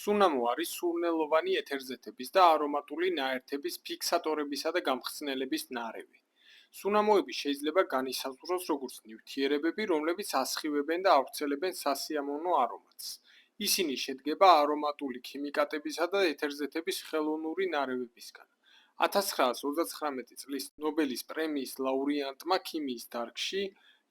სუნამო არის სურნელოვანი ეთერზეთების და არომატული ნაერთების ფიქსატორებისა და გამხსნელების ნარევი. სუნამოები შეიძლება განისაზღვროს როგორც ნივთიერებები, რომლებიც ასხივებენ და ავრცელებენ სასიამოვნო არომატს. ისინი შედგება არომატული ქიმიკატებისა და ეთერზეთების ხელოვნური ნარევებისგან. 1929 წლის ნობელის პრემიის ლაურეატმა ქიმიის დარგში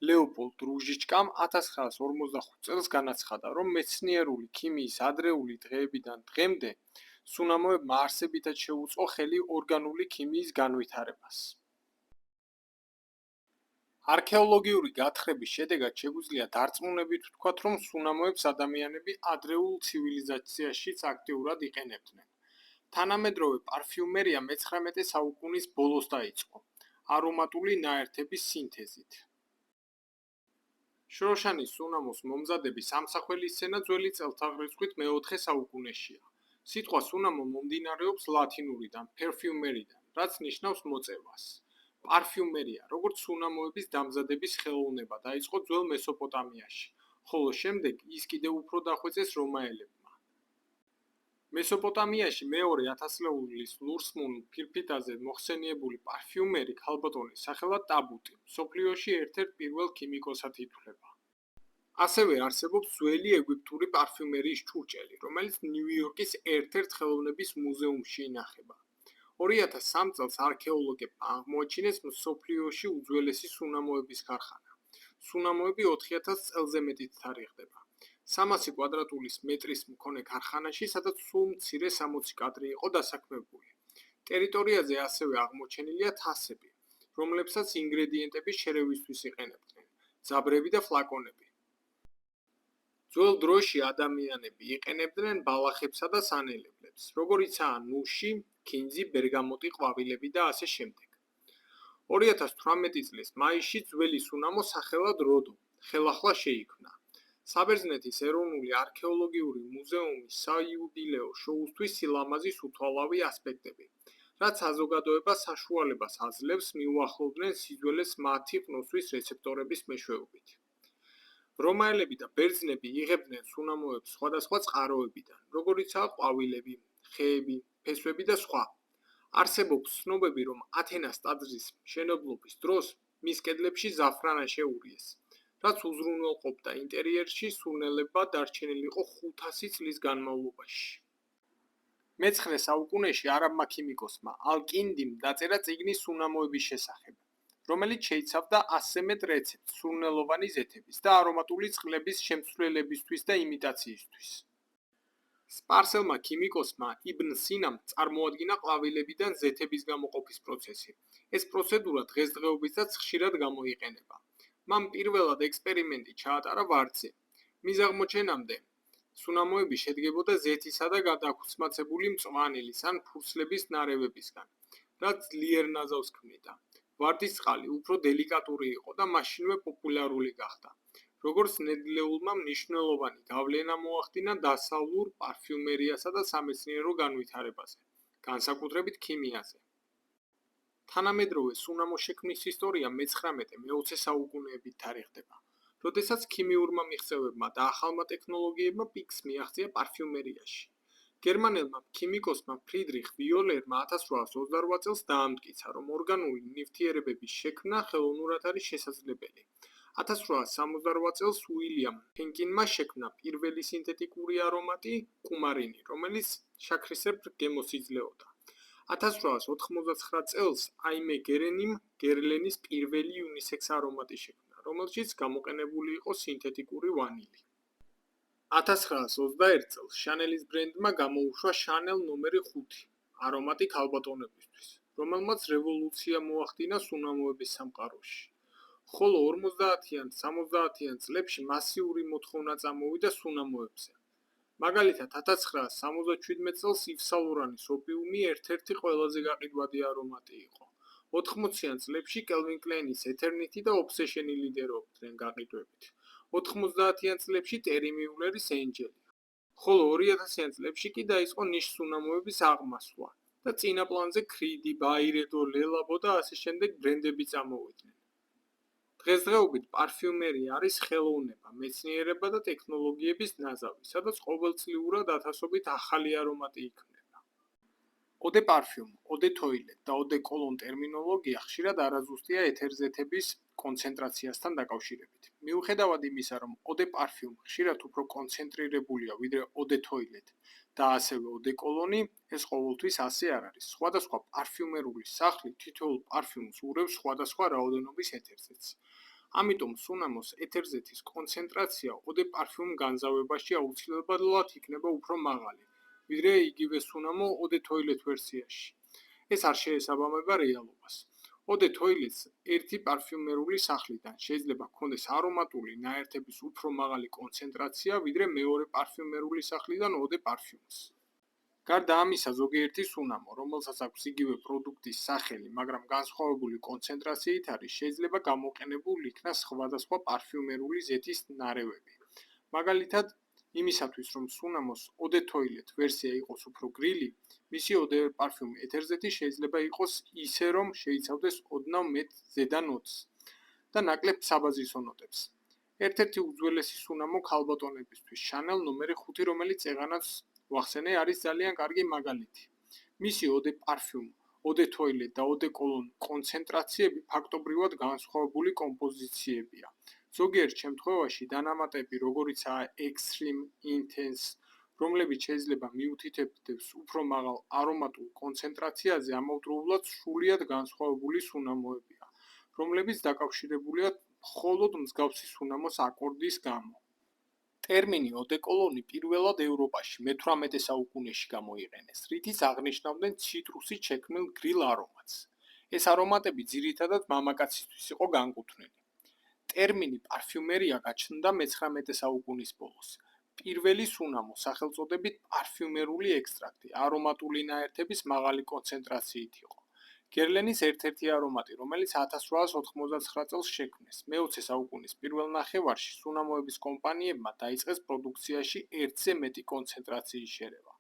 ლეოპოლდ რუჟიჩკამ 1945 წელს განაცხადა, რომ მეცნიერული ქიმიის ადრეული დღეებიდან დღემდე სუნამოებმა არსებითად შეუწყო ხელი ორგანული ქიმიის განვითარებას. არქეოლოგიური გათხრების შედეგად შეგვიძლია დარწმუნებით ვთქვათ, რომ სუნამოებს ადამიანები ადრეულ ცივილიზაციაშიც აქტიურად იყენებდნენ. თანამედროვე პარფიუმერია მე-19 საუკუნის ბოლოს დაიწყო, არომატული ნაერთების სინთეზით. შროშანის სუნამოს მომზადების ამსახველი სცენა ძველი წელთაღრიცხვით მე-4 საუკუნეშია. სიტყვა სუნამო მომდინარეობს ლათინურიდან perfumerიდან, რაც ნიშნავს მოწევას. პარფიუმერია, როგორც სუნამოების დამზადების ხელოვნება დაიწყო ძველ მესოპოტამიაში, ხოლო შემდეგ ის კიდევ უფრო დახვეწეს რომაელებმა. მესოპოტამიაში მეორე ათასწლეულის ლურსმულ ფირფიტაზე მოხსენიებული პარფიუმერი ქალბატონი სახელად ტაბუტი, მსოფლიოში ერთ-ერთ პირველ ქიმიკოსად ითვლება. ასევე არსებობს ძველი ეგვიპტური პარფიუმერიის ჭურჭელი, რომელიც ნიუ-იორკის ერთ-ერთ ხელოვნების მუზეუმში ინახება. 2003 წელს არქეოლოგებმა აღმოაჩინეს მსოფლიოში უძველესი სუნამოების ქარხანა. სუნამოები 4000 წელზე მეტით თარიღდება. 300 კვადრატული მეტრის მქონე ქარხანაში, სადაც სულ მცირე 60 კადრი იყო დასაქმებული. ტერიტორიაზე ასევე აღმოჩენილია თასები, რომლებსაც ინგრედიენტების შერევისთვის იყენებდნენ, ძაბრები და ფლაკონები. ძველ დროში ადამიანები იყენებდნენ ბალახებსა და სანელებლებს, როგორიცაა ნუში, ქინძი, ბერგამოტი, ყვავილები და ასე შემდეგ. 2018 წლის მაისში ძველი სუნამო სახელად როდო ხელახლა შეიქმნა. საბერძნეთის ეროვნული არქეოლოგიური მუზეუმის საიუბილეო შოუსთვის სილამაზის უთვალავი ასპექტები, რაც საზოგადოებას საშუალებას აძლევს მიუახლოვდნენ სიძველეს მათი ყნოსვის რეცეპტორების მეშვეობით. რომაელები და ბერძნები იღებდნენ სუნამოებს სხვადასხვა წყაროებიდან, როგორიცაა ყვავილები, ხეები, ფესვები და სხვა. არსებობს ცნობები, რომ ათენას ტაძრის მშენებლობის დროს მის კედლებში ზაფრანა შეურიეს, რაც უზრუნველყოფდა ინტერიერში სურნელებმა დარჩენილიყო 500 წლის განმავლობაში. მე-9 საუკუნეში არაბმა ქიმიკოსმა ალ-კინდიმ დაწერა წიგნი სუნამოების შესახებ, რომელიც შეიცავდა 100 მეტ რეცეპტს სურნელოვანი ზეთების და არომატული წყლების შემცვლელებისთვის და იმიტაციისთვის. სპარსელმა ქიმიკოსმა იბნ სინამ წარმოადგინა ყვავილებიდან ზეთების გამოყოფის პროცესი. ეს პროცედურა დღესდღეობითაც ხშირად გამოიყენება. მან პირველად ექსპერიმენტი ჩაატარა ვარდზე. მის აღმოჩენამდე სუნამოები შედგებოდა ზეთისა და გადაქვსმაცებული მწვანილის ან ფურცლების ნარევებისგან, რაც ძლიერ ნაზავს ქმნიდა. ვარდის წყალი უფრო დელიკატური იყო და მაშინვე პოპულარული გახდა. როგორც ნედლეულმა მნიშვნელოვანი გავლენა მოახდინა დასავლურ პარფიუმერიასა და სამეცნიერო განვითარებაზე, განსაკუთრებით ქიმიაზე. თანამედროვე სუნამო შექმნის ისტორია მე-19-მე-20 საუკუნეებით თარიღდება, როდესაც ქიმიურმა მიღწევებმა და ახალმა ტექნოლოგიებმა პიკს მიაღწია პარფიუმერიაში. გერმანელმა ქიმიკოსმა ფრიდრიხ ვიოლერმა 1828 წელს დაამტკიცა, რომ ორგანული ნივთიერებების შექმნა ხელოვნურად არის შესაძლებელი. 1868 წელს უილიამ ჰენკინმა შექმნა პირველი სინთეტიკური არომატი კუმარინი, რომელიც შაქრისებრ გემოს იძლეოდა. 1899 წელს აიმე გერენიმ გერლენის პირველი უნისექს არომატი შექმნა, რომელშიც გამოყენებული იყო სინთეტიკური ვანილი. 1921 წელს შანელის ბრენდმა გამოუშვა შანელ ნომერი 5 არომატი ქალბატონებისთვის, რომელმაც რევოლუცია მოახდინა სუნამოების სამყაროში. ხოლო 50-70 წლებში მასიური მოთხოვნა წამოვიდა სუნამოებზე. მაგალითად, 1977 წელს ივ სან ლორანის ოპიუმი ერთ-ერთი ყველაზე გაყიდვადი არომატი იყო. 80-იან წლებში კელვინ კლეინის ეთერნითი და ობსეშენი ლიდერობდნენ გაყიდვებით. 90-იან წლებში ტერი მიულერის ენჯელი. ხოლო 2000-იან წლებში კი დაიწყო ნიშ სუნამოების აღმასვლა და წინა პლანზე ქრიდი, ბაირედო, ლელაბო და ასე შემდეგ ბრენდები წამოვიდნენ. დღესდღეობით პარფიუმერია არის ხელოვნება, მეცნიერება და ტექნოლოგიების ნაზავი, სადაც ყოველწლიურად ათასობით ახალი არომატი იქმნება. ოდე პარფიუმ, ოდე თოილეტ და ოდე კოლონ ტერმინოლოგია ხშირად არაზუსტია ეთერზეთების კონცენტრაციასთან დაკავშირებით. მიუხედავად იმისა, რომ ოდე პარფიუმ ხშირად უფრო კონცენტრირებულია ვიდრე ოდე თოილეტ და ასევე ოდე კოლონი, ეს ყოველთვის ასე არ არის. სხვადასხვა პარფიუმერული სახლი თითოეულ პარფიუმს ურევს სხვადასხვა რაოდენობის ეთერზეთს. ამიტომ სუნამოს ეთერზეთის კონცენტრაცია ოდე პარფიუმ განზავებაში აუცილებლად იქნება უფრო მაღალი, ვიდრე იგივე სუნამო ოდე თოილეტ ვერსიაში. ეს არ შეესაბამება რეალობას. ოდე თოილეტს ერთი პარფიუმერული სახლიდან შეიძლება ჰქონდეს არომატული ნაერთების უფრო მაღალი კონცენტრაცია, ვიდრე მეორე პარფიუმერული სახლიდან ოდე პარფიუმს. გარდა ამისა, ზოგიერთი სუნამო, რომელსაც აქვს იგივე პროდუქტის სახელი, მაგრამ განსხვავებული კონცენტრაციით არის, შეიძლება გამოყენებულ იქნას სხვადასხვა პარფიუმერული ზეთის ნარევები. მაგალითად, იმისათვის, რომ სუნამოს ოდე თოილეტ ვერსია იყოს უფრო გრილი, მისი ოდე პარფიუმ ეთერზეთი შეიძლება იყოს ისე, რომ შეიცავდეს ოდნავ მეტ ზედა ნოტს და ნაკლებ საბაზისო ნოტებს. ერთ-ერთი უძველესი სუნამო ქალბატონებისთვის, Chanel ნომერი 5, რომელიც ეღანაც ვახსენე, არის ძალიან კარგი მაგალითი. მისი ოდე პარფიუმ, ოდე თოილეტ და ოდე კოლონ კონცენტრაციები ფაქტობრივად განსხვავებული კომპოზიციებია. ზოგიერთ შემთხვევაში დანამატები, როგორიცაა Extreme, Intense, რომლებიც შეიძლება მიუთითებდეს უფრო მაღალ არომატულ კონცენტრაციაზე, ამავდროულად სრულიად განსხვავებული სუნამოებია, რომლებიც დაკავშირებულია მხოლოდ მსგავსი სუნამოს აკორდის გამო. ტერმინი ოდეკოლონი პირველად ევროპაში მე-18 საუკუნეში გამოიყენეს, რითიც აღნიშნავდნენ ციტრუსით შექმნილ გრილ არომატს. ეს არომატები ძირითადად მამაკაცისთვის იყო განკუთვნილი. ტერმინი პარფიუმერია გაჩნდა მე-19 საუკუნის ბოლოს. პირველი სუნამო სახელწოდებით პარფიუმერული ექსტრაქტი არომატული ნაერთების მაღალი კონცენტრაციით იყო. გერლენის ერთ-ერთი არომატი, რომელიც 1899 წელს შექმნეს. მე-20 საუკუნის პირველ ნახევარში სუნამოების კომპანიებმა დაიწყეს პროდუქციაში ერთზე მეტი კონცენტრაციის შერევა.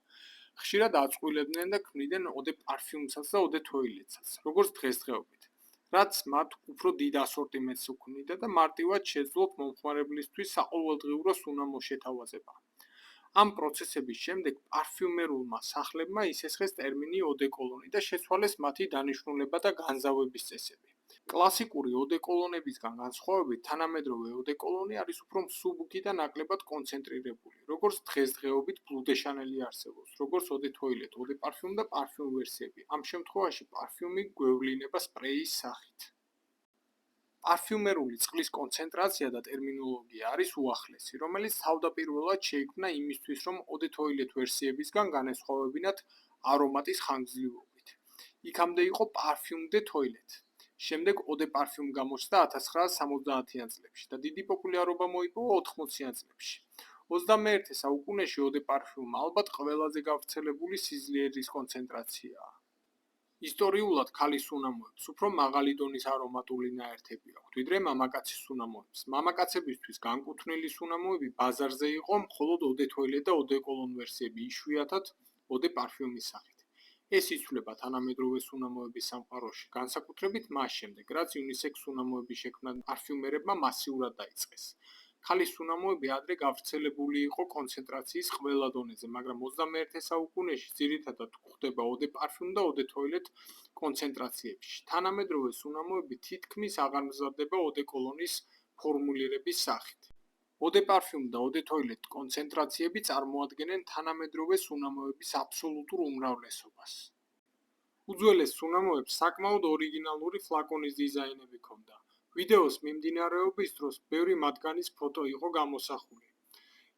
ხშირად აწყვილებდნენ და ქმნიდნენ ოდე პარფიუმსაც და ოდე თოილეტსაც, როგორც დღესდღეობით, რაც მათ უფრო დიდ ასორტიმენტს უქმნიდა და მარტივად შეძლოთ მომხმარებლისთვის საყოველთაოდ სუნამოს შეთავაზება. ამ პროცესების შემდეგ პარფიუმერულმა სახლებმა ისესხეს ტერმინი ოდეკოლონი და შეცვალეს მათი დანიშნულება და განზავების წესები. კლასიკური ოდეკოლონებისგან განსხვავებით, თანამედროვე ოდეკოლონი არის უფრო მსუბუქი და ნაკლებად კონცენტრირებული, როგორც დღესდღეობით Bleu de Chanel-ი არსებობს, როგორც ოდე თოილეტ, ოდე პარფიუმ და პარფიუმ ვერსიები. ამ შემთხვევაში პარფიუმი გვევლინება სპრეის სახით. პარფიუმერული წყლის კონცენტრაცია და ტერმინოლოგია არის უახლესი, რომელიც თავდაპირველად შეიქმნა იმისთვის, რომ ოდე თოილეტ ვერსიებისგან განესხვავებინათ არომატის ხანგრძლივობით. იქამდე იყო პარფიუმ დე თოილეტ. შემდეგ ოდე პარფიუმ გამოჩნდა 1970-იან წლებში და დიდი პოპულარობა მოიპოვა 80-იან წლებში. 21 საუკუნეში ოდე პარფიუმ ალბათ ყველაზე გავრცელებული სიძლიერის კონცენტრაციაა. ისტორიულად ქალის სუნამოებს უფრო მაღალი დონის არომატული ნაერთები აქვთ, ვიდრე მამაკაცის სუნამოებს. მამაკაცებისთვის განკუთვნილი სუნამოები ბაზარზე იყო მხოლოდ ოდე თოილეტ და ოდე კოლონ ვერსიები, იშვიათად ოდე პარფიუმის სახით. ეს იცვლება თანამედროვე სუნამოების სამყაროში, განსაკუთრებით მას შემდეგ, რაც უნისექს სუნამოების შექმნა პარფიუმერებმა მასიურად დაიწყეს. ქალის სუნამოები ადრე გავრცელებული იყო კონცენტრაციის ყველა დონეზე, მაგრამ 21 საუკუნეში ძირითადად გვხვდება ოდე პარფიუმ და ოდე თოილეტ კონცენტრაციებში. თანამედროვე სუნამოები თითქმის აღარ მზადდება ოდე კოლონის ფორმულირების სახით. ოდე პარფიუმ და ოდე თოილეტ კონცენტრაციები წარმოადგენენ თანამედროვე სუნამოების აბსოლუტურ უმრავლესობას. უძველეს სუნამოებს საკმაოდ ორიგინალური ფლაკონის დიზაინები ჰქონდა. ვიდეოს მიმდინარეობის დროს ბევრი მათგანის ფოტო იყო გამოსახული.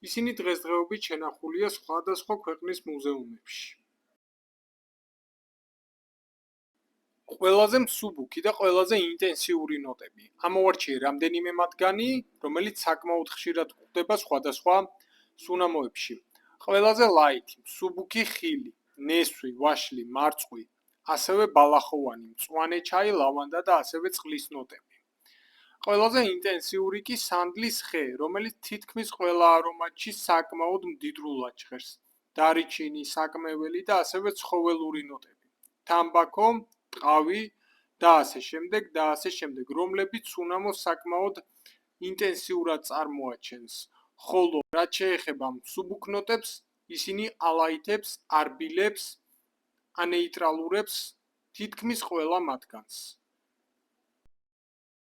ისინი დღესდღეობით შენახულია სხვადასხვა ქვეყნის მუზეუმებში. ყველაზე მსუბუქი და ყველაზე ინტენსიური ნოტები. ამოვარჩიე რამდენიმე მათგანი, რომელიც საკმაოდ ხშირად გვხვდება სხვადასხვა სუნამოებში. ყველაზე ლაითი, მსუბუქი ხილი, ნესვი, ვაშლი, მარწყვი, ასევე ბალახოვანი, მწვანე ჩაი, ლავანდა და ასევე წყლის ნოტები. ყველაზე ინტენსიური კი სანდლის ხე, რომელიც თითქმის ყველა არომატში საკმაოდ მდიდრულად ჟღერს. დარიჩინი, საკმეველი და ასევე ცხოველური ნოტები. თამბაქო, ტყავი, და ასე შემდეგ, რომლებიც უნამოს საკმაოდ ინტენსიურად წარმოაჩენს, ხოლო რაც შეეხება სუბუქნოტებს, ისინი ალაითებს, არბილებს, ანეიტრალურებს, თითქმის ყველა მათგანს.